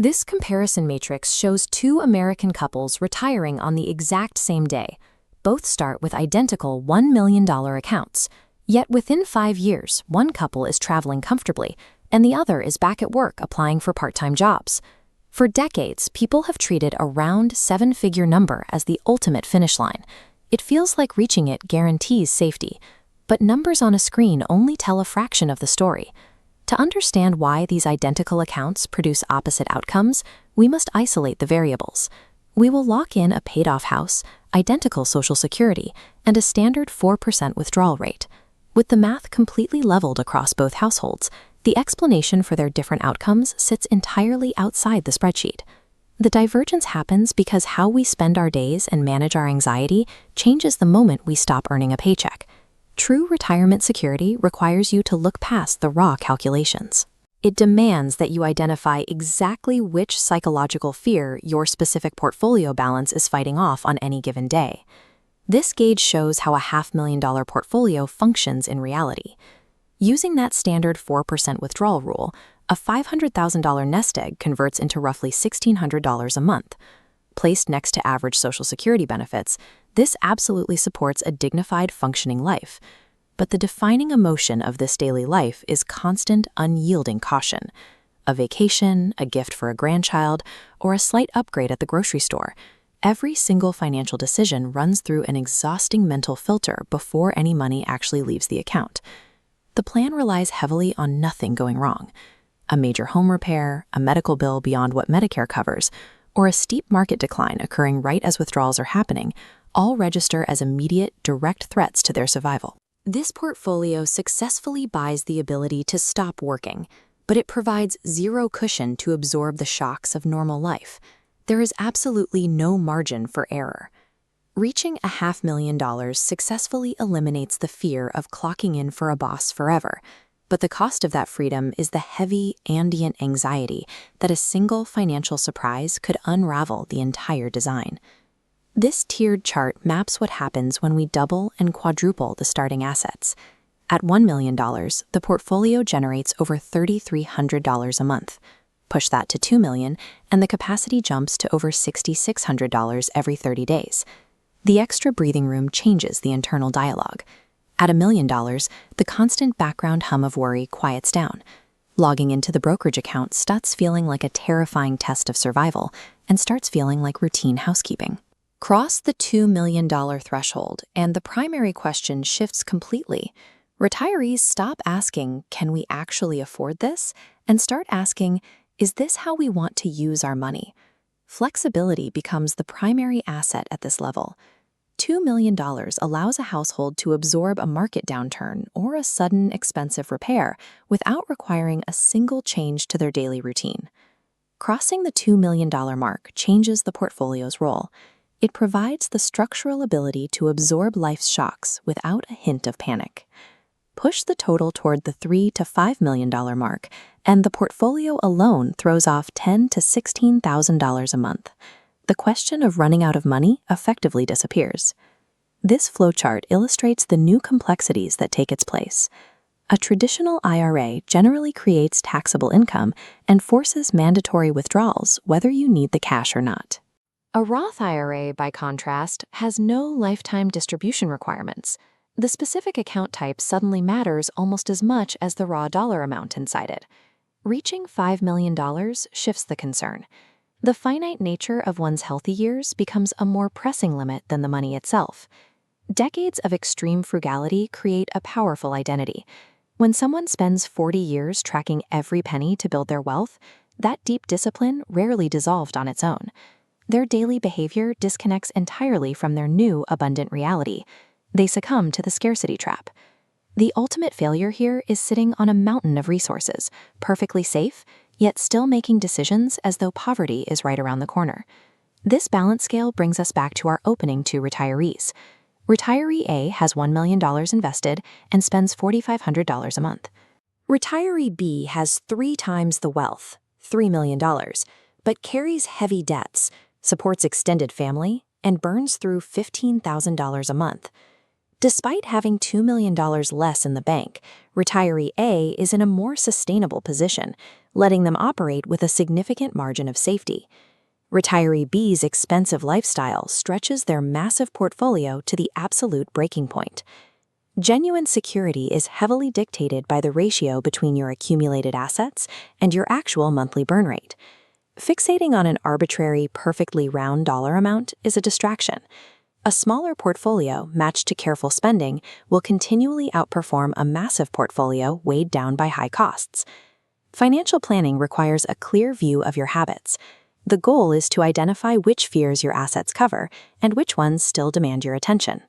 This comparison matrix shows two American couples retiring on the exact same day. Both start with identical $1 million accounts. Yet within 5 years, one couple is traveling comfortably, and the other is back at work applying for part-time jobs. For decades, people have treated a round 7-figure number as the ultimate finish line. It feels like reaching it guarantees safety. But numbers on a screen only tell a fraction of the story. To understand why these identical accounts produce opposite outcomes, we must isolate the variables. We will lock in a paid-off house, identical Social Security, and a standard 4% withdrawal rate. With the math completely leveled across both households, the explanation for their different outcomes sits entirely outside the spreadsheet. The divergence happens because how we spend our days and manage our anxiety changes the moment we stop earning a paycheck. True retirement security requires you to look past the raw calculations. It demands that you identify exactly which psychological fear your specific portfolio balance is fighting off on any given day. This gauge shows how a $500,000 portfolio functions in reality. Using that standard 4% withdrawal rule, a $500,000 nest egg converts into roughly $1,600 a month. Placed next to average Social Security benefits, this absolutely supports a dignified, functioning life. But the defining emotion of this daily life is constant, unyielding caution. A vacation, a gift for a grandchild, or a slight upgrade at the grocery store. Every single financial decision runs through an exhausting mental filter before any money actually leaves the account. The plan relies heavily on nothing going wrong. A major home repair, a medical bill beyond what Medicare covers, or a steep market decline occurring right as withdrawals are happening, all register as immediate, direct threats to their survival. This portfolio successfully buys the ability to stop working, but it provides zero cushion to absorb the shocks of normal life. There is absolutely no margin for error. Reaching a $500,000 successfully eliminates the fear of clocking in for a boss forever, but the cost of that freedom is the heavy, ambient anxiety that a single financial surprise could unravel the entire design. This tiered chart maps what happens when we double and quadruple the starting assets. At $1 million, the portfolio generates over $3,300 a month. Push that to $2 million, and the capacity jumps to over $6,600 every 30 days. The extra breathing room changes the internal dialogue. At $1 million, the constant background hum of worry quiets down. Logging into the brokerage account stops feeling like a terrifying test of survival and starts feeling like routine housekeeping. Cross the $2 million threshold, and the primary question shifts completely. Retirees stop asking, "Can we actually afford this?" and start asking, "Is this how we want to use our money?" Flexibility becomes the primary asset at this level. $2 million allows a household to absorb a market downturn or a sudden expensive repair without requiring a single change to their daily routine. Crossing the $2 million mark changes the portfolio's role. It provides the structural ability to absorb life's shocks without a hint of panic. Push the total toward the $3 to $5 million mark, and the portfolio alone throws off $10,000 to $16,000 a month. The question of running out of money effectively disappears. This flowchart illustrates the new complexities that take its place. A traditional IRA generally creates taxable income and forces mandatory withdrawals whether you need the cash or not. A Roth IRA, by contrast, has no lifetime distribution requirements. The specific account type suddenly matters almost as much as the raw dollar amount inside it. Reaching $5 million shifts the concern. The finite nature of one's healthy years becomes a more pressing limit than the money itself. Decades of extreme frugality create a powerful identity. When someone spends 40 years tracking every penny to build their wealth, that deep discipline rarely dissolved on its own. Their daily behavior disconnects entirely from their new abundant reality. They succumb to the scarcity trap. The ultimate failure here is sitting on a mountain of resources, perfectly safe, yet still making decisions as though poverty is right around the corner. This balance scale brings us back to our opening two retirees. Retiree A has $1 million invested and spends $4,500 a month. Retiree B has 3 times the wealth, $3 million, but carries heavy debts, supports extended family, and burns through $15,000 a month. Despite having $2 million less in the bank, retiree A is in a more sustainable position, letting them operate with a significant margin of safety. Retiree B's expensive lifestyle stretches their massive portfolio to the absolute breaking point. Genuine security is heavily dictated by the ratio between your accumulated assets and your actual monthly burn rate. Fixating on an arbitrary, perfectly round dollar amount is a distraction. A smaller portfolio matched to careful spending will continually outperform a massive portfolio weighed down by high costs. Financial planning requires a clear view of your habits. The goal is to identify which fears your assets cover and which ones still demand your attention.